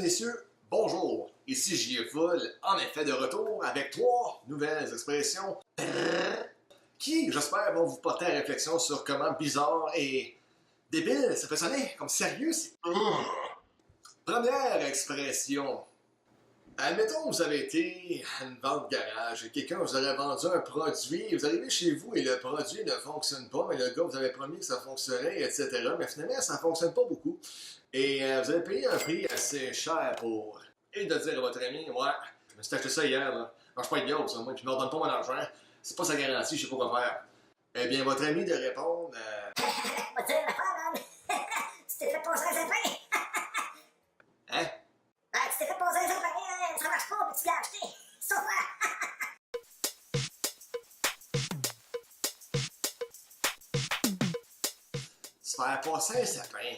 messieurs, bonjour. Ici J.E. Full, en effet de retour avec 3 nouvelles expressions qui, j'espère, vont vous porter à réflexion sur comment bizarre et débile ça peut sonner, comme sérieux, c'est... Première expression. Admettons que vous avez été à une vente garage et quelqu'un vous aurait vendu un produit, vous arrivez chez vous et le produit ne fonctionne pas, mais le gars vous avait promis que ça fonctionnerait, etc. Mais finalement, ça ne fonctionne pas beaucoup. Et vous avez payé un prix assez cher pour... Et de dire à votre ami, ouais, je me suis acheté ça hier, là. Je pas idiot, ça, moi, puis il me redonne pas mon argent. C'est pas sa garantie, je sais pas quoi faire. Eh bien, votre ami de répondre, Va dire l'affaire, man! Tu t'es fait passer un sapin! Hein? Ah, tu t'es fait passer un sapin, ça marche pas, mais tu l'as acheté! Sauf Se faire passer un sapin.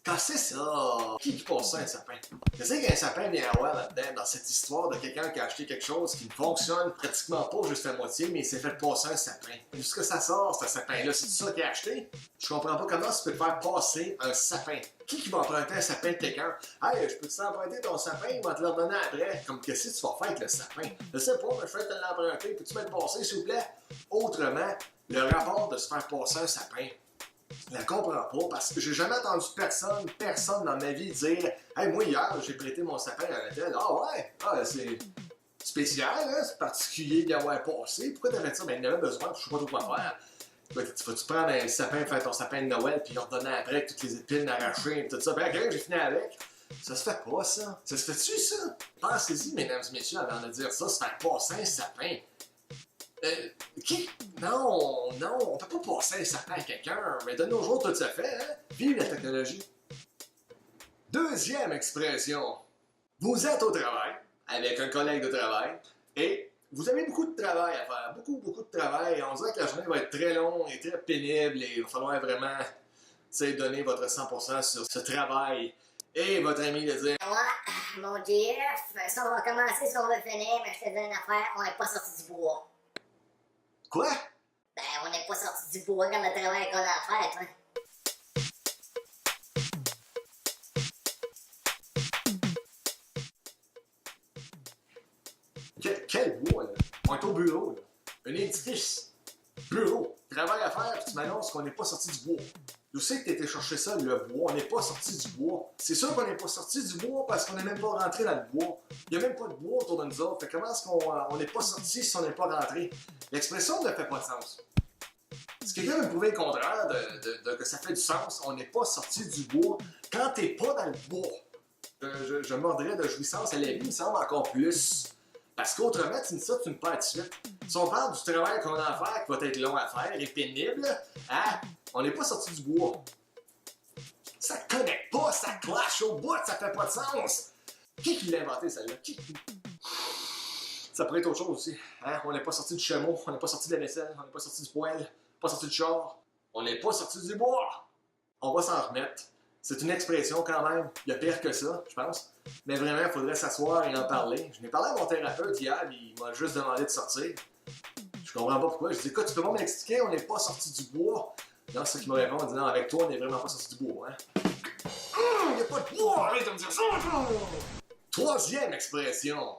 Quand c'est ça? Qui passe un sapin? Qu'est-ce qu'un sapin vient avoir là-dedans, dans cette histoire de quelqu'un qui a acheté quelque chose qui ne fonctionne pratiquement pas juste à moitié, mais il s'est fait passer un sapin. D'où est-ce que ça sort, ce sapin-là? C'est ça qu'il a acheté? Je comprends pas comment tu peux te faire passer un sapin. Qui va emprunter un sapin de quelqu'un? Hey, je peux t'emprunter ton sapin, il va te le redonner après. Comme, qu'est-ce que tu vas faire avec le sapin? Je sais pas, mais je vais te l'emprunter. Peux-tu me le passer, s'il vous plaît? Autrement, le rapport de se faire passer un sapin. Je la comprends pas parce que j'ai jamais entendu personne dans ma vie dire hey, moi hier, j'ai prêté mon sapin à un tel. Ah ouais? Ah, c'est spécial, hein? C'est particulier d'y avoir passé. Pourquoi t'avais ça? Ben, il en avait besoin, je sais pas trop quoi faire. Vas-tu prendre un sapin, faire ton sapin de Noël, puis le redonner après avec toutes les épines arrachées et tout ça? Ben, ok, j'ai fini avec. Ça se fait pas, ça. Ça se fait-tu, ça? Pensez-y, mesdames et messieurs, avant de dire ça, se faire passer un sapin. Qui? Non, on peut pas passer un sapin à quelqu'un, mais de nos jours, tout se fait, hein? Vive la technologie. Deuxième expression. Vous êtes au travail, avec un collègue de travail, et vous avez beaucoup de travail à faire, beaucoup de travail. On dirait que la journée va être très longue et très pénible, et il va falloir vraiment, donner votre 100% sur ce travail. Et votre ami de dire ouais, mon GF, ça on va commencer si on veut finir, mais je te dis une affaire, on n'est pas sorti du bois. quoi? Ben, on n'est pas sorti du bois quand le travail qu'on a à faire, toi. Quel bois, là? On est au bureau, là. Un édifice. Bureau. Travail à faire, puis tu m'annonces qu'on n'est pas sorti du bois. Je sais que tu été chercher ça, le bois. On n'est pas sorti du bois. C'est sûr qu'on n'est pas sorti du bois parce qu'on n'est même pas rentré dans le bois. Il n'y a même pas de bois autour de nous autres. Fait comment est-ce qu'on n'est pas sorti si on n'est pas rentré? L'expression ne fait pas de sens. Si quelqu'un me prouvait le contraire que ça fait du sens, on n'est pas sorti du bois. Quand t'es pas dans le bois, je mordrais de jouissance à la vie, il me semble encore plus. Parce qu'autrement, tu me dis ça, tu me perds tout de suite. Si on parle du travail qu'on a à faire, qui va être long à faire et pénible, hein, on n'est pas sorti du bois. Ça connecte pas, ça clash au bout, ça fait pas de sens. Qui l'a inventé, celle-là? Ça pourrait être autre chose aussi. Hein? On n'est pas sorti du chameau, on n'est pas sorti de la vaisselle, on n'est pas sorti du poêle, pas sorti du char. On n'est pas sorti du bois. On va s'en remettre. C'est une expression quand même. Il y a pire que ça, je pense. Mais vraiment, il faudrait s'asseoir et en parler. Je n'ai parlé à mon thérapeute hier, il m'a juste demandé de sortir. Je comprends pas pourquoi. Je dis, écoute, tu peux pas m'expliquer, on n'est pas sorti du bois. Non, c'est ce qu'il me répond, il dit, non, avec toi, on n'est vraiment pas sorti du bois. Hein? Il n'y a pas de bois, arrête de me dire ça! Troisième expression.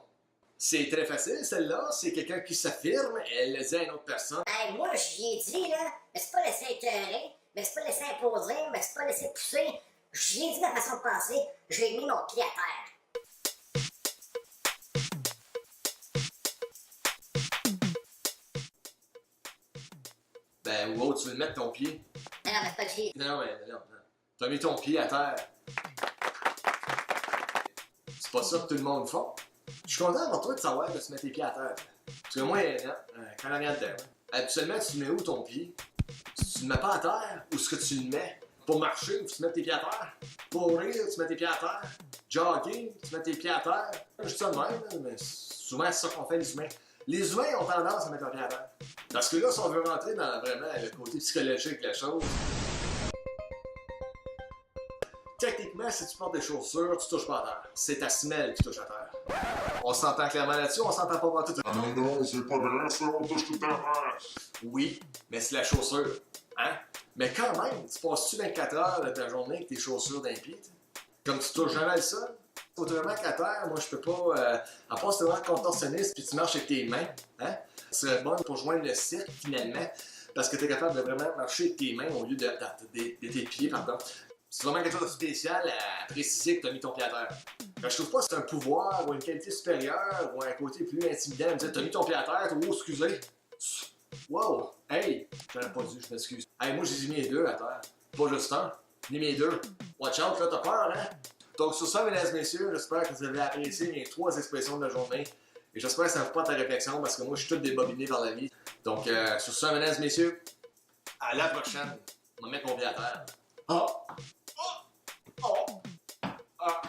C'est très facile, celle-là. C'est quelqu'un qui s'affirme et elle le dit à une autre personne. Hey, moi, j'y ai dit, là, mais c'est pas laisser écœurer, mais c'est pas laisser imposer, mais c'est pas laisser pousser. J'y ai dit ma façon de penser, j'ai mis mon pied à terre. Ben, wow, tu veux le mettre ton pied? Non, mais c'est pas que j'ai... Non. Tu as mis ton pied à terre. C'est pas ça que tout le monde fait. Je suis content pour toi de savoir que tu mets tes pieds à terre. Parce que moi, non, quand on regarde terre, habituellement, tu mets où ton pied? Tu le mets pas à terre? Où est-ce que tu le mets? Pour marcher, tu mets tes pieds à terre. Pour rire, tu mets tes pieds à terre. Jogging, tu mets tes pieds à terre. Je dis ça de même, mais souvent, c'est ça qu'on fait les humains. Les humains ont tendance à mettre leurs pieds à terre. Parce que là, si on veut rentrer dans vraiment le côté psychologique de la chose, techniquement, si tu portes des chaussures, tu touches pas à terre. C'est ta semelle qui touche à terre. On s'entend clairement là-dessus, on s'entend pas tout. Ah non, c'est pas vrai ça, on touche tout le temps à terre. Oui, mais c'est la chaussure. Hein? Mais quand même, tu passes-tu 24 heures de ta journée avec tes chaussures d'un pied? Comme tu touches jamais le sol? Faut te remettre à terre, moi je peux pas. À part si t'es vraiment contorsionniste puis tu marches avec tes mains, hein? Tu serais bon pour joindre le cirque finalement, parce que t'es capable de vraiment marcher avec tes mains au lieu de tes pieds, pardon. C'est vraiment quelque chose de spécial à préciser que t'as mis ton pied à terre. Je trouve pas que c'est un pouvoir ou une qualité supérieure ou un côté plus intimidant de me dire t'as mis ton pied à terre, oh excusez. Wow! Hey! J'aurais pas dû, je m'excuse. Hey, moi j'ai mis les deux à terre. Pas juste un, j'ai mis les deux. Watch out, là, t'as peur, hein? Donc sur ça, mesdames et messieurs, j'espère que vous avez apprécié mes 3 expressions de la journée. Et j'espère que ça vous porte à réflexion parce que moi je suis tout débobiné par la vie. Donc sur ça, mesdames et messieurs, à la prochaine. On va mettre mon pied à terre. Oh! Oh! Oh! Ah!